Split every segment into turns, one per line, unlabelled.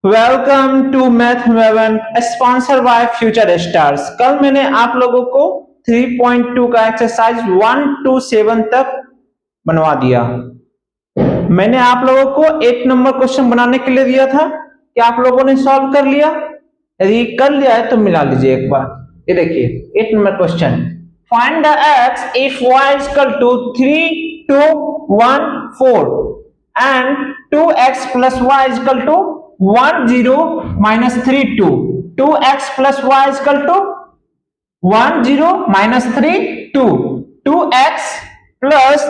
Welcome to math 11 sponsor by future stars. कल मैंने आप लोगों को 3.2 का एक्सरसाइज 1 to 7 तक बनवा दिया। मैंने आप लोगों को 8 नंबर क्वेश्चन बनाने के लिए दिया था कि आप लोगों ने सॉल्व कर लिया। यदि कर लिया है तो मिला लीजिए एक बार। ये देखिए 8 number question, find the x if y is equal to 3 2 1 4 and 2x plus y is equal to 1 0 minus 3 2. 2x plus y is equal to 1 0 minus 3 2. 2x plus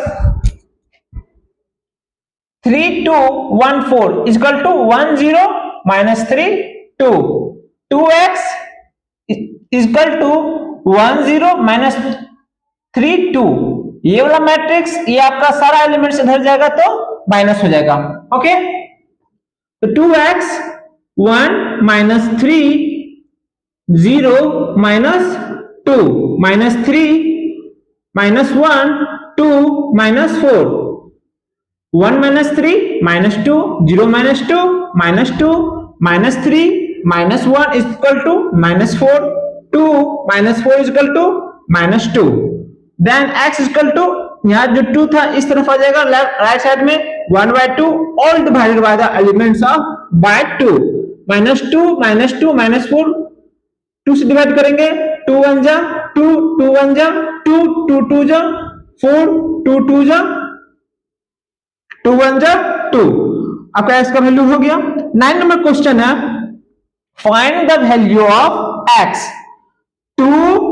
3 2 1 4 is equal to 1 0 minus 3 2. 2x is equal to 1 0 minus 3 2. ये वाला matrix ये आपका सारा elements इधर जाएगा तो minus हो जाएगा। ओके, तो 2x 1 minus 3 0 minus 2 minus 3 minus 1 2 minus 4 1 minus 3 minus 2 0 minus 2 minus 2 minus 3 minus 1 is equal to minus 4 2 minus 4 is equal to minus 2. Then x is equal to, यहाँ जो 2 था इस तरफ आ जाएगा राइट साइड में 1/2 all divided by the elements of by 2 minus 2 minus 2 minus 4 2 से divide करेंगे 2 1 जा 2 2 1 जा 2 2 2 जा 4 2 2 जा 2 1 जा 2। आपका x का वैल्यू हो गया। 9 नंबर क्वेश्चन है, find the value of x। 2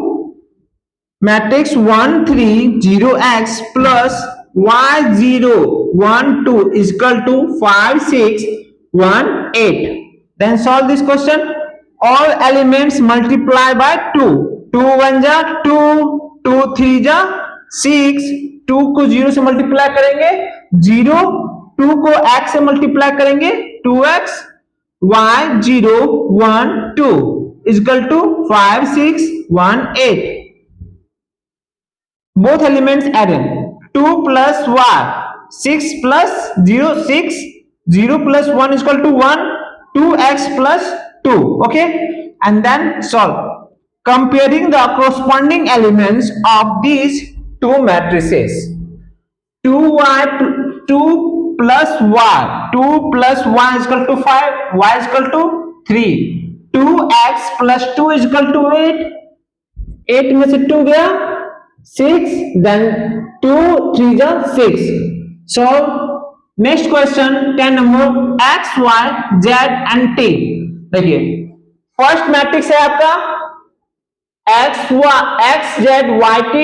matrix 1 3 0 x plus y 0 1 2 is equal to 5 6 1 8. Then solve this question. All elements multiply by 2. 2 1 जा 2 2 3 जा 6 2 को 0 से मल्टीप्लाई करेंगे 0 2 को x से मल्टीप्लाई करेंगे 2x y 0 1 2 is equal to 5 6 1 8. Both elements added 2 plus y 6 plus 0 6 0 plus 1 is equal to 1 2x plus 2. Okay, and then solve comparing the corresponding elements of these two matrices. 2y 2 plus y 2 plus y is equal to 5 y is equal to 3 2x plus 2 is equal to 8 8 में से 2 गया 6 then 2 3 जा 6. So next question 10 number x y z and t. देखिए first matrix है आपका x z y t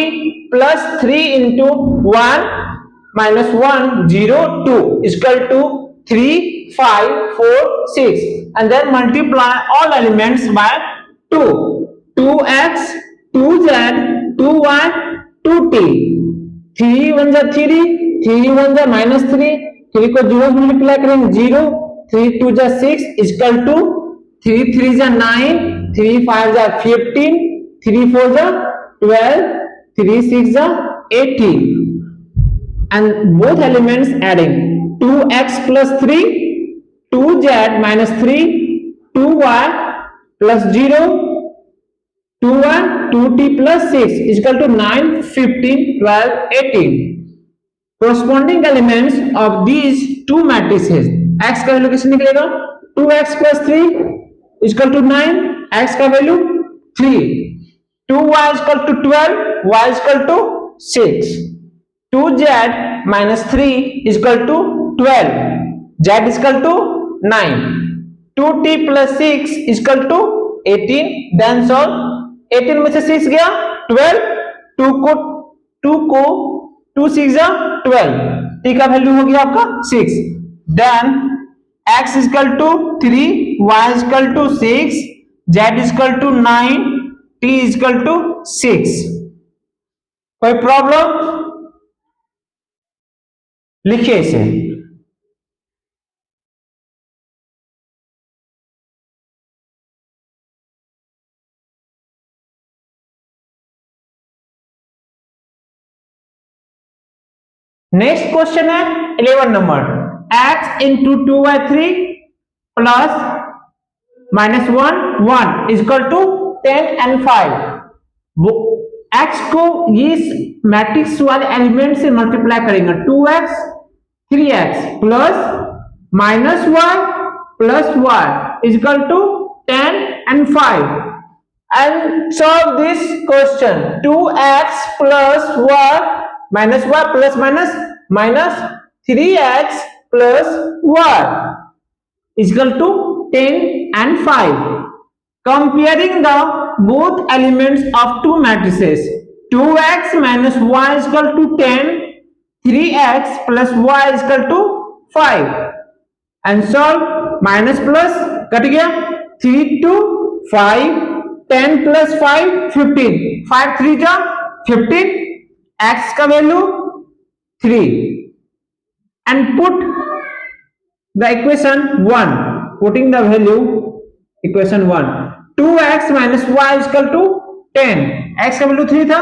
plus 3 into 1 minus 1 0 2 is equal to 3 5 4 6 and then multiply all elements by 2 2x 2z 2y 2t 3 1 जा 3 3 1 जा minus 3 3 को 0 से multiply करेंगे 0 3 2 जा 6 is equal to 3 3 जा 9 3 5 जा 15 3 4 जा 12 3 6 जा 18 and both elements adding 2x plus 3 2z minus 3 2y plus 0 2y 2t plus 6 is equal to 9 15 12 18. Corresponding elements of these two matrices, x का वैल्यू कैसे निकलेगा 2x plus 3 is equal to 9 x का value 3 2y is equal to 12 y is equal to 6 2z minus 3 is equal to 12 z is equal to 9 2t plus 6 is equal to 18. then solve 18 में से 6 गया 12 2 को 2 6 जा 12 t का value हो गया आपका 6. Then x is equal to 3 y is equal to 6 z is equal to 9 t is equal to 6. कोई प्रॉब्लम लिखिए इसे। नेक्स्ट क्वेश्चन है 11 number x into 2 by 3 plus minus 1 1 equal to 10 and 5। X को इस matrix वाले element से multiply करेंगे 2x 3x plus minus y plus y equal to 10 and 5 and solve this question 2x plus y minus y plus minus 3x plus y is equal to 10 and 5. Comparing the both elements of two matrices 2x minus y is equal to 10, 3x plus y is equal to 5 and solve minus plus cut गया 3 to 5 10 plus 5 15 5 3 जा 15 x का value 3 and put the equation 1 putting the value equation 1 2x minus y is equal to 10 x का value 3 था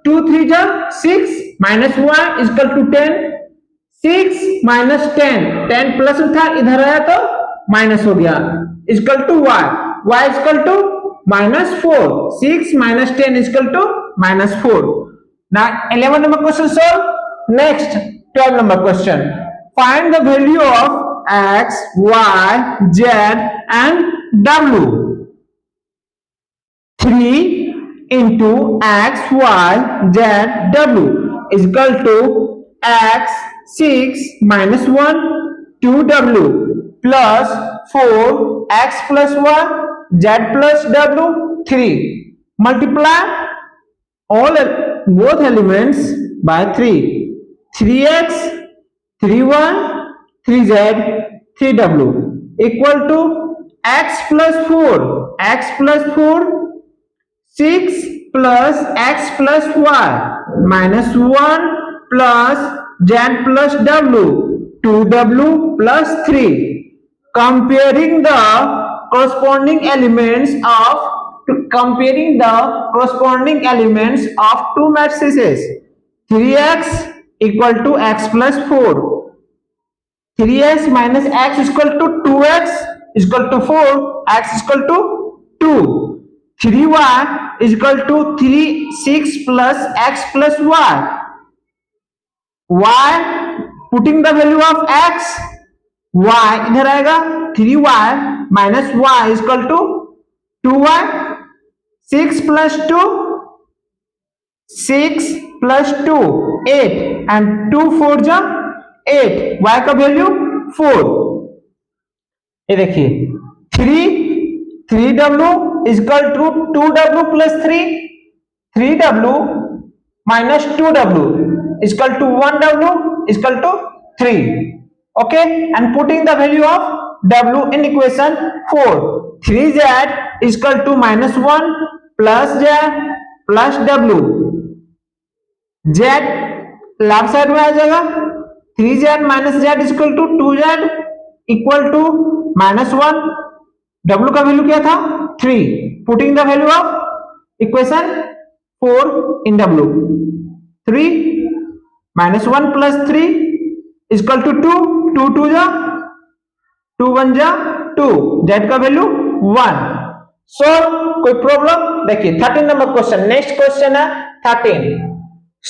2 3 जा 6 minus y is equal to 10 6 minus 10 10 plus था इधर आया तो माइनस हो गया equal to y y equal to minus 4 6 minus 10 equal to minus 4 now 11 number question solve next 12 number question find the value of x y z and w 3 into x y z w is equal to x 6 minus 1 2w plus 4 x plus y z plus w 3 multiply all both elements by 3 3x 3y 3z 3w equal to x plus 4 6 plus x plus y minus 1 plus z plus w 2w plus 3 comparing the corresponding elements of two matrices 3x equal to x plus 4 3x minus x is equal to 2x is equal to 4 x is equal to 2 3y is equal to 3 6 plus x plus y putting the value of x y इधर आएगा 3y minus y is equal to 2y 6 plus 2 6 plus 2 8 and 2 4 जा 8 y का value 4 ये देखिए 3w is equal to 2w plus 3w minus 2w is equal to 1w is equal to 3 okay and putting the value of w in equation 4 3z is equal to minus 1 plus z plus w z left side में आ जाएगा 3z minus z is equal to 2z equal to minus 1 w का value क्या था 3 putting the value of equation 4 in w 3 minus 1 plus 3 is equal to 2 2 2 जा 2 1 जा 2 z का value 1 सो कोई problem देखिए 13 नंबर क्वेश्चन नेक्स्ट क्वेश्चन है 13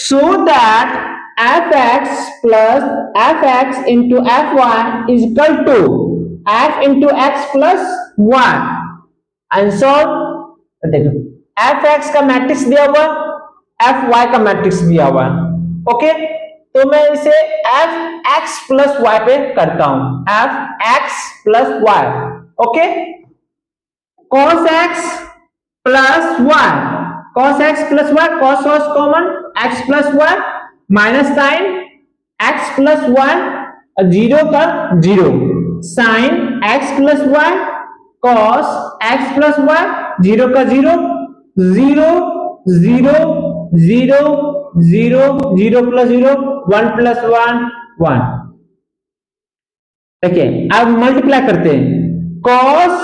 so that fx plus fx into fy is equal to f into x plus 1 answer देखो fx का matrix दिया हुआ fy का मैट्रिक्स दिया हुआ ओके तो मैं इसे fx plus y पे करता हूं fx plus y okay cos x plus y cos x plus y cos common x plus y minus sine x plus y 0 का 0 sine x plus y cos x plus y 0 का 0 0 0 0 0 0 plus 0 1 plus 1 1 देखिए अब multiply करते हैं cos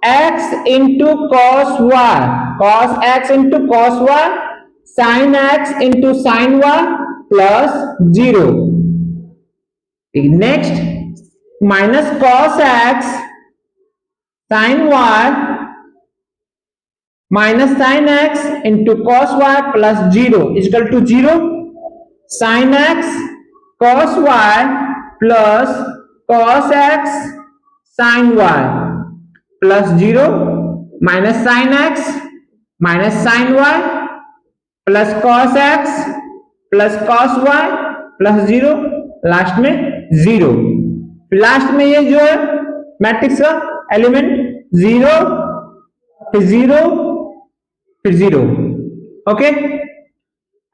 x into cos x into cos y sin x into sin y plus 0 next minus cos x sine y minus sine x into cos y plus 0 equal to 0. Sine x cos y plus cos x sine y plus 0 minus sine x minus sine y plus cos x plus cos y plus 0, last में 0. Last में ये जो है matrix का element 0 फिर 0 फिर 0. Okay,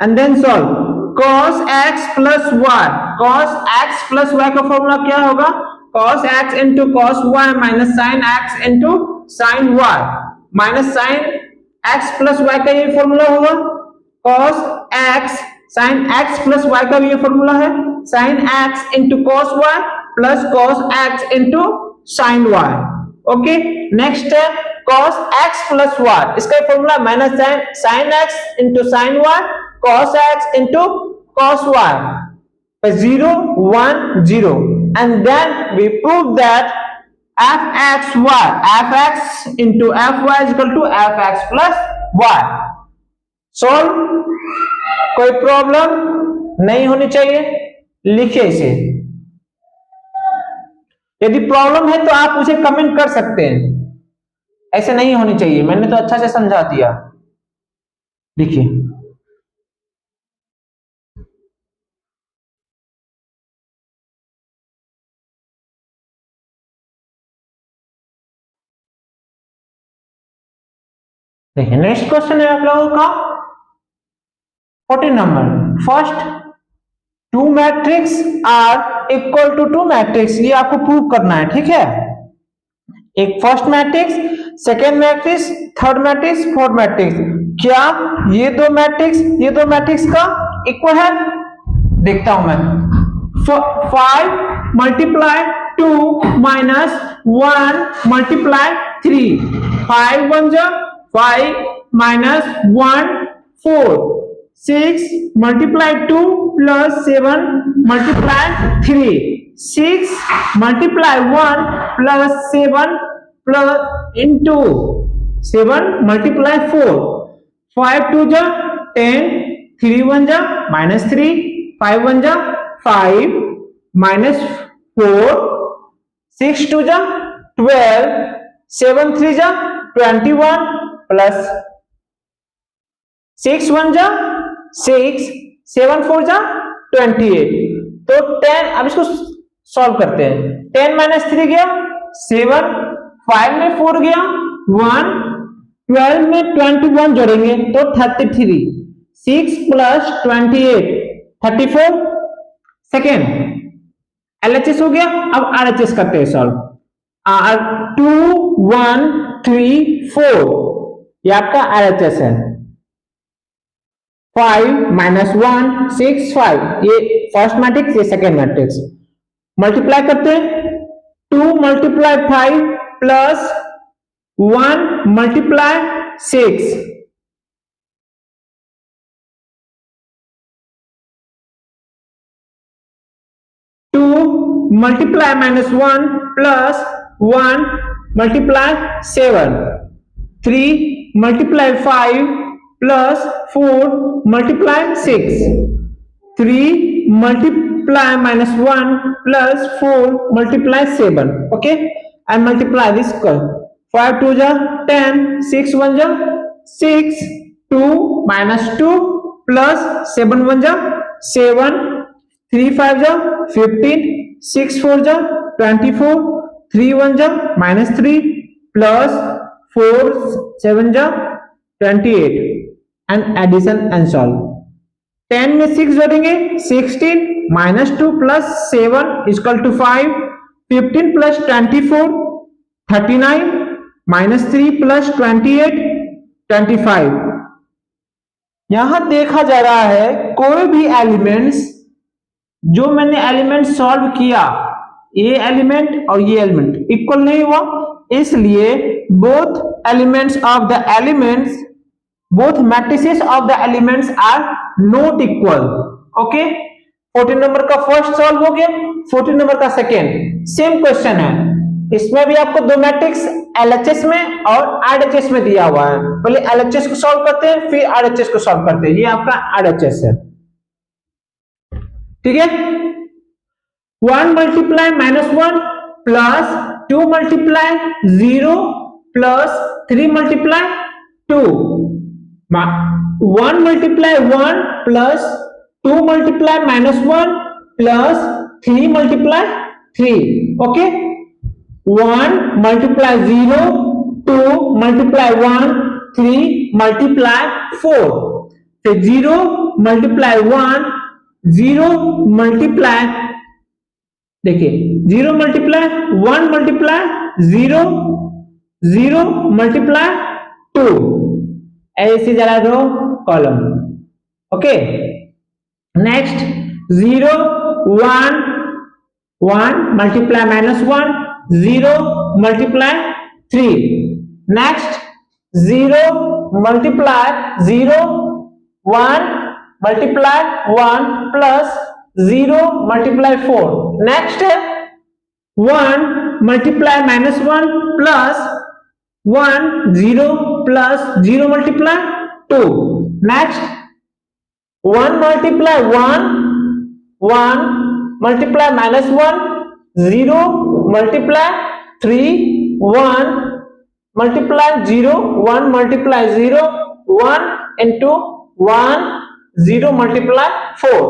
and then solve. cos x plus y, cos x plus y का formula क्या होगा? cos x into cos y minus sine x into sine y minus sine x plus y का ये formula होगा. cos x sine x plus y का भी ये formula है. Sine x into cos y plus cos x into sine y. Okay, next है cos x plus y, इसका formula minus sine x into sine y cos x into cos y, 0 1 0, and then we prove that fx into fy is equal to fx plus y. solve. कोई problem नहीं होनी चाहिए, लिखिए इसे. यदि problem है तो आप उसे कमेंट कर सकते हैं, ऐसे नहीं होनी चाहिए. मैंने तो अच्छा से समझा दिया. लिखिए. देखिए नेक्स्ट क्वेश्चन है आप लोगों का 14 number. First, two matrix are equal to two matrix, ये आपको प्रूव करना है. ठीक है, एक first matrix, second matrix, third matrix, fourth matrix, क्या ये दो मैट्रिक्स का इक्वल है? देखता हूं मैं. 5 मल्टीप्लाई 2 माइनस 1 मल्टीप्लाई 3, 5 1 जा 5 minus 1 4, 6 multiply 2 plus 7 multiply 3, 6 multiply 1 plus 7 plus into 7 multiply 4, 5 2 जा 10, 3 1 जा minus 3, 5 1 जा 5 minus 4, 6 2 जा 12, 7 3 जा 21 प्लस 6 1 जा 6, 7 4 जा 28. तो 10, अब इसको सॉल्व करते हैं. 10 माइनस 3 गया 7, 5 में 4 गया 1, 12 में 21 जोड़ेंगे तो 33, 6 प्लस 28 34. सेकेंड LHS हो गया. अब RHS करते हैं सॉल्व. 2 1 3 4, ये आपका RHS है. 5 माइनस 1 6 5, ये फर्स्ट मैट्रिक्स, ये सेकेंड मैट्रिक्स. मल्टीप्लाई करते हैं. 2 multiply 5 plus 1 multiply 6, 2 multiply minus 1 plus 1 multiply 7, 3 multiply 5 plus 4 multiply 6, 3 multiply minus 1 plus 4 multiply 7. Okay, and multiply this. 5 2 ja 10, 6 1 ja 6, 2 minus 2 plus 7 1 ja 7, 3 5 ja 15, 6 4 ja 24, 3 1 ja minus 3 plus 4 7 जा 28, and addition and solve. 10 में 6 जोड़ेंगे 16, minus 2 plus 7 equal to 5, 15 plus 24 39, minus 3 plus 28 25. यहां देखा जा रहा है कोई भी एलिमेंट्स, जो मैंने एलिमेंट सॉल्व किया, ये एलिमेंट और ये एलिमेंट इक्वल नहीं हुआ, इसलिए both elements of the elements, both matrices of the elements are not equal. Okay, 14 number का फर्स्ट सॉल्व हो गया. 14 नंबर का सेकेंड. सेम क्वेश्चन है. इसमें भी आपको दो मैट्रिक्स एलएचएस में और आरएचएस में दिया हुआ है। पहले एलएचएस को सॉल्व करते हैं, फिर आरएचएस को सॉल्व करते हैं। ये आपका आरएचएस है, ठीक है। 1 multiply -1 plus 2 multiply 0 plus 3 multiply 2, 1 multiply 1 plus 2 multiply -1 plus 3 multiply 3, okay. 1 multiply 0, 2 multiply 1, 3 multiply 4, फिर 0 मल्टीप्लाई 1, 0 मल्टीप्लाई, देखिए 0 मल्टीप्लाई 1 मल्टीप्लाई 0, 0 मल्टीप्लाई 2, ऐसे जरा दो column, okay. Next 0 1 1 multiply -1, 0 multiply 3, next 0 multiply 0, 1 multiply 1 plus 0 multiply 4, next 1 multiply -1 plus 1 0 plus 0 multiply 2, next 1 multiply 1 1 multiply -1, 0 multiply 3, 1 multiply 0, 1 multiply 0, 1 into 1 0 multiply 4.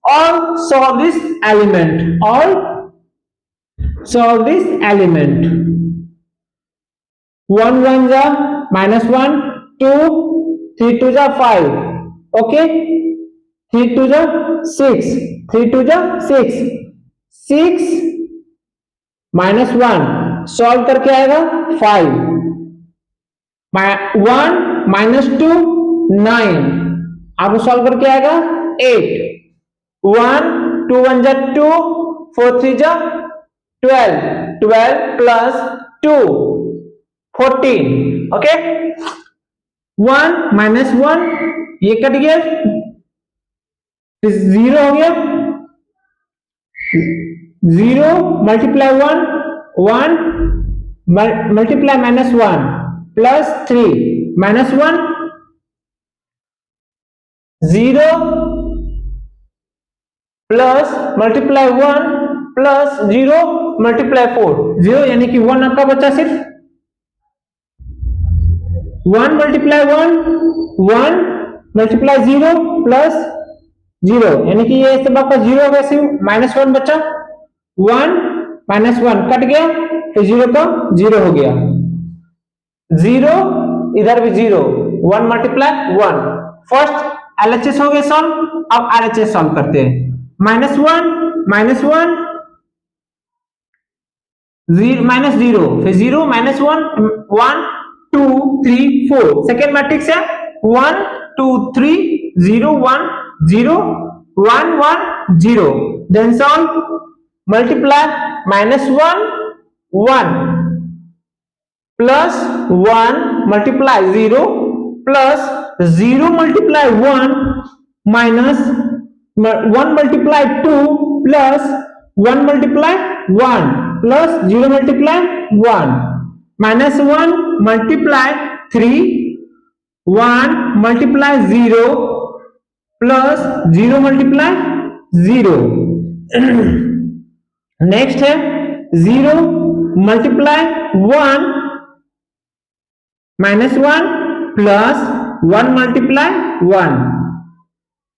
All solve this element. All solve this element. 1 1 जा -1, 2 3 2 जा 5, okay. 3 2 जा 6, 3 2 जा 6, 6 -1 solve करके आएगा 5, 1 -2 9, आपको solve करके आएगा 8, 1 2 1 जा 2, 4 3 जा 12, 12 प्लस 2 14, ओके। 1 -1 ये कट गया, 0 हो गया, 0 multiply 1 1 multiply -1 plus 3 -1 0 plus multiply 1 plus 0 multiply 4, 0 यानी कि 1 आपका बचा सिर्फ। 1 मल्टीप्लाई 1 1 मल्टीप्लाई 0 प्लस 0 यानी कि ये सब आपका 0 हो गया, सिर्फ -1 बचा। 1 -1 कट गया, तो 0 का 0 हो गया, 0 इधर भी 0, 1 मल्टीप्लाई 1। फर्स्ट एलएचएस हो गया सॉल्व, अब आरएचएस सॉल्व करते हैं। -1 -1 0 फिर 0 -1 1 2 3 4, सेकेंड मैट्रिक्स है 1 2 3 0 1 0 1 1 0, then solve multiply -1 1 plus 1 multiply 0 plus 0 multiply 1 minus 1 multiply 2 plus 1 multiply 1 plus 0 multiply 1 minus 1 multiply 3 1 multiply 0 plus 0 multiply 0। Next है 0 multiply 1 -1 plus 1 multiply 1,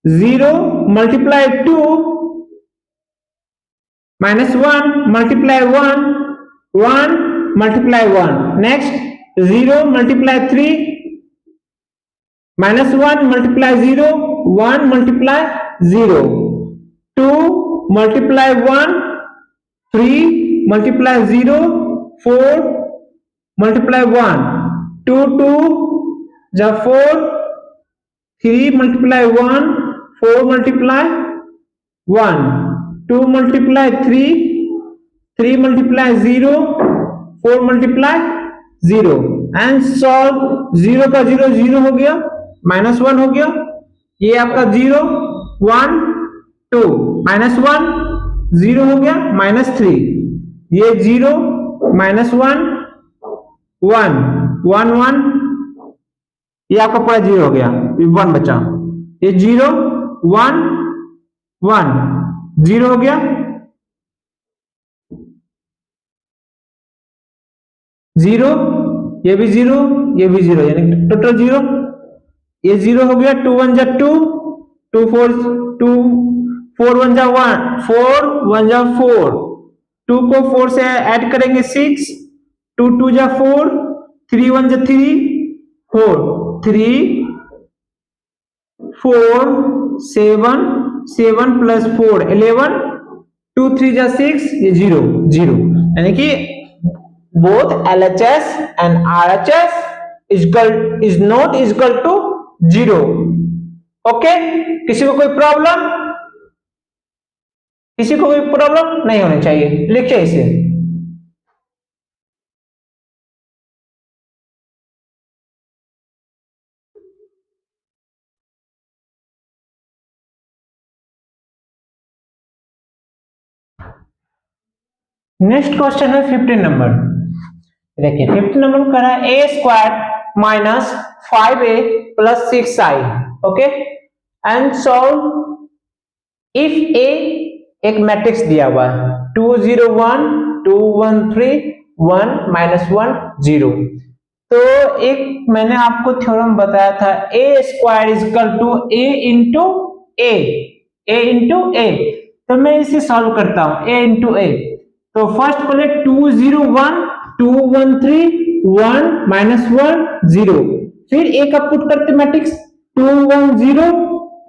0 multiply 2 -1 multiply 1 1 multiply 1, next 0 multiply 3 -1 multiply 0 1 multiply 0, 2 multiply 1 3 multiply 0 4 multiply 1, 2 2 जा 4, 3 multiply 1 4 multiply 1, 2 multiply 3 multiply 0 4 multiply 0, and solve. 0 का 0 0 हो गया, -1 हो गया, ये आपका 0 1 2 -1 0 हो गया, -3, ये 0 -1 1 1 1, ये आपका पूरा 0 हो गया, 1 बचा, ये 0 1 1 0 हो गया, 0 ये भी 0 ये भी 0, यानी टोटल 0, ये 0 हो गया, 2 1 जा 2 2 4 2 4 1 जा 1 4 1 जा 4, 2 को 4 से ऐड करेंगे 6, 2 2 जा 4, 3 1 जा 3 4 3 4 7 7 प्लस 4 11, 2 3 जा 6, ये 0 0, यानी कि both LHS and RHS is not equal to 0. Okay, किसी को कोई प्रॉब्लम, किसी को कोई प्रॉब्लम नहीं होनी चाहिए, लिखिए इसे। नेक्स्ट क्वेश्चन है 15 नंबर। देखिए 15 नंबर कह रहा है a square minus 5a plus 6i, okay, and solve if a एक मैट्रिक्स दिया हुआ है 2 0 1 2 1 3 1 -1 0। तो एक मैंने आपको थ्योरम बताया था a square is equal to a into a, तो मैं इसे सॉल्व करता हूं a इंटू ए। तो फर्स्ट पहले 2 0 1 2 1 3 1 -1 0, फिर ए का पुट करते मैट्रिक्स 2 1 0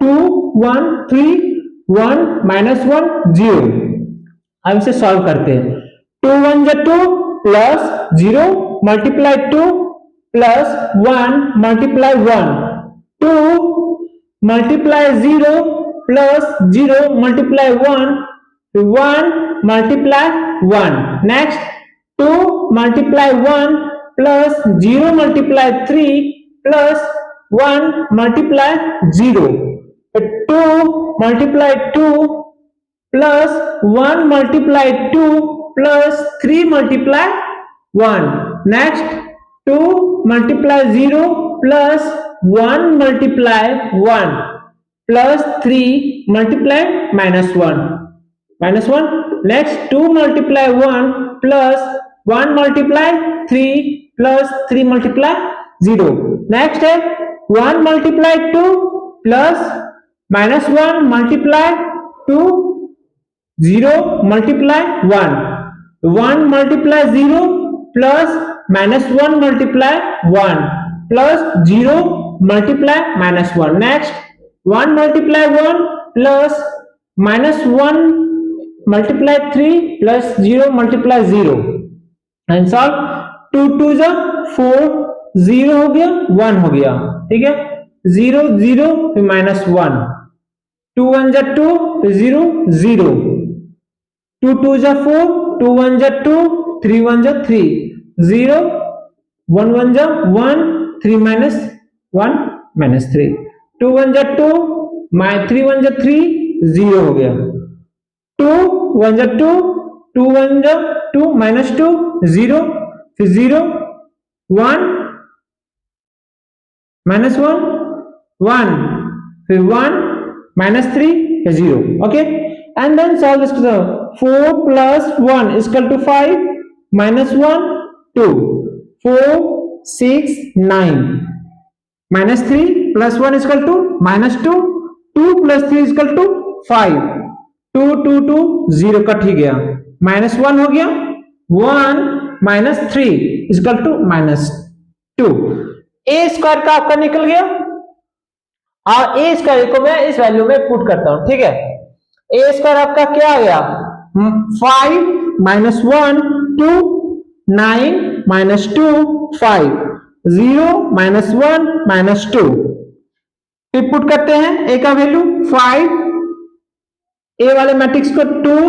2 1 3 1 -1 0। हम इसे सॉल्व करते हैं, 2 1 जा 2 plus 0 multiply 2 plus 1 multiply 1, 2 multiply 0 plus 0 multiply 1 1 multiply 1, next 2 multiply 1 plus 0 multiply 3 plus 1 multiply 0, 2 multiply 2 plus 1 multiply 2 plus 3 multiply 1, next 2 multiply 0 plus 1 multiply 1 plus 3 multiply -1, next 2 multiply 1 plus 1 multiply 3 plus 3 multiply 0, next है 1 multiply 2 plus -1 multiply 2 0 multiply 1, 1 multiply 0 plus -1 multiply 1 plus 0 multiply -1, next 1 multiply 1 plus -1 multiply 3 plus 0 multiply 0, and solve 2 2 जा 4 0 हो गया 1 हो गया, ठीक है, 0 0 फिर -1, 2 1 जा 2 0 0, 2 2 जा 4 2 1 जा 2 3 1 जा 3 0, 1 1 जा 1 3 -1 -3, 2 1 जा 2 3 1 जा 3 0 हो गया, 2 1 जा 2 2 1 जा 2 -2 0, फिर 0 1 -1 1 फिर 1 -3 0, okay, and then solve this. 4 plus 1 is equal to 5 -1 2 4 6 9 -3 plus 1 is equal to -2 2 plus 3 is equal to 5 2 2 2 0 cut ही गया, -1 हो गया, 1 -3 is equal to -2, a square का आपका निकल गया, और ए स्क्वायर को मैं इस वैल्यू में पुट करता हूं, ठीक है। ए स्क्वायर आपका क्या आ गया 5 -1 2 9 -2 5 0 -1 -2, फिर पुट करते हैं ए का वैल्यू 5, ए वाले मैट्रिक्स को 2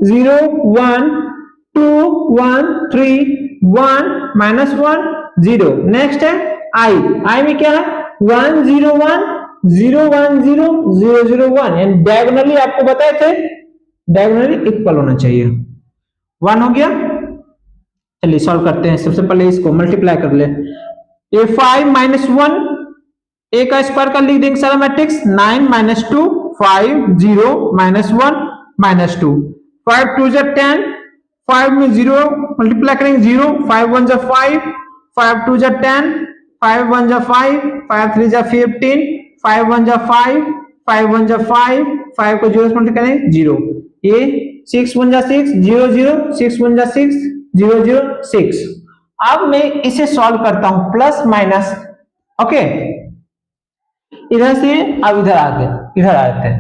0 1 2 1 3 1 -1 0, नेक्स्ट है आई में क्या है 1 0 1 0 1 0 0 0 1, यानी डायगोनली आपको बताए थे डायगोनली इक्वल होना चाहिए, 1 हो गया। चलिए सॉल्व करते हैं। सबसे पहले इसको मल्टीप्लाई कर ले। ये 5 माइनस 1 ए का स्क्वायर का लिख देंगे सारा मैट्रिक्स। 9 माइनस 2 5 0 माइनस 1 माइनस 2 5 2 जा 10 5 में 0 मल्टीप्लाई करेंगे 0 5 1 जा 5 5 2 जा 10 5 1 जा 5 5 3 जा 15 5 1 जा 5 5 1 जा 5 5 को 0 से मल्टीप्लाई करेंगे 0। ये 6 1 जा 6 0 0 6 1 जा 6 0 0 6। अब मैं इसे सॉल्व करता हूं प्लस माइनस। ओके इधर से अब इधर आते हैं।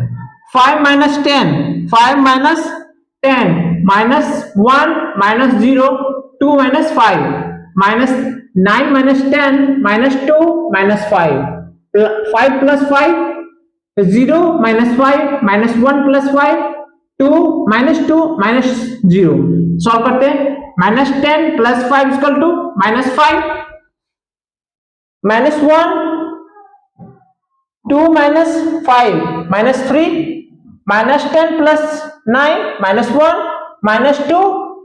5 minus 10 5 minus 10 minus 1 minus 0 2 minus 5 minus 9 minus 10 minus 2 minus 5 5 plus 5 0 minus 5 minus 1 plus 5 2 minus 2 minus 0। Solve करते हैं। Minus 10 plus 5 equal to minus 5 minus 1 2 minus 5 minus 3 minus 10 plus 9 minus 1 minus 2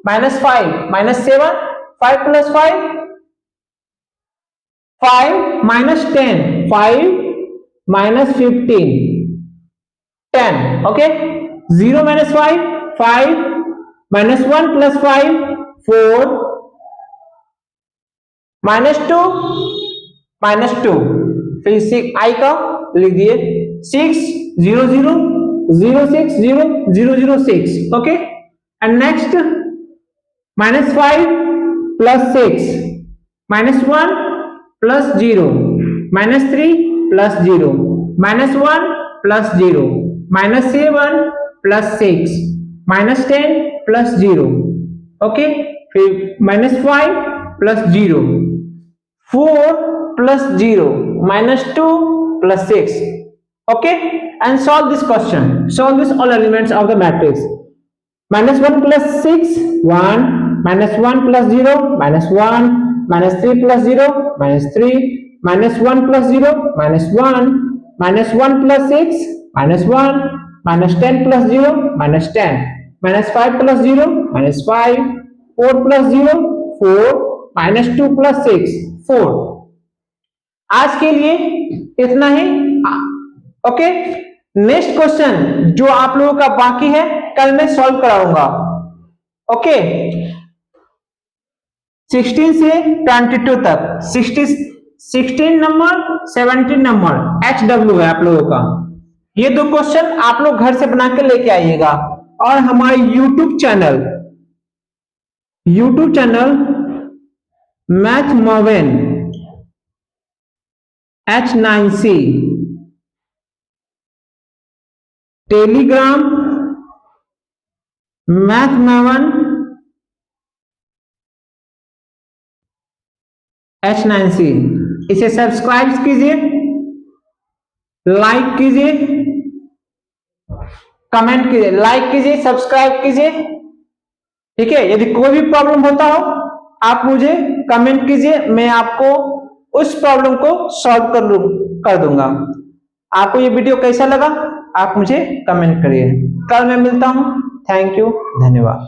minus 5 minus 7 5 plus 5 5 minus 10 5 minus 15 10। Okay 0 minus 5 5 minus 1 plus 5 4 minus 2 minus 2 फिर 6 आई का लिख दिए 6 0 0 0 6 0 0 0 6। Okay and next minus 5 plus 6 minus 1 plus 0 minus 3 plus 0 minus 1 plus 0 minus 7 plus 6 minus 10 plus 0। Okay फिर minus 5 plus 0 4 plus 0 minus 2 plus 6. Okay, and solve this question. Solve this all elements of the matrix. Minus 1 plus 6 1, minus 1 plus 0 minus 1, minus 3 plus 0 minus 3, minus 1 plus 0 minus 1, minus 1 plus 6 minus 1, minus 10 plus 0 minus 10, minus 5 plus 0 minus 5, 4 plus 0 4, minus 2 plus 6 4. आज के लिए इतना ही। Okay, next question जो आप लोगों का बाकी है कल मैं सॉल्व कराऊंगा। ओके, 16 से 22 तक 16 नंबर 17 नंबर HW है आप लोगों का। ये दो क्वेश्चन आप लोग घर से बना के लेके आइएगा और हमारे YouTube चैनल मैथ मोवेन H9C, टेलीग्राम मैथ मोवेन H9C, इसे सब्सक्राइब कीजिए, लाइक कीजिए, कमेंट कीजिए, लाइक कीजिए, सब्सक्राइब कीजिए। ठीक है, यदि कोई भी प्रॉब्लम होता हो आप मुझे कमेंट कीजिए, मैं आपको उस प्रॉब्लम को सॉल्व कर दूंगा। आपको ये वीडियो कैसा लगा आप मुझे कमेंट करिए। कल मैं मिलता हूं। थैंक यू, धन्यवाद।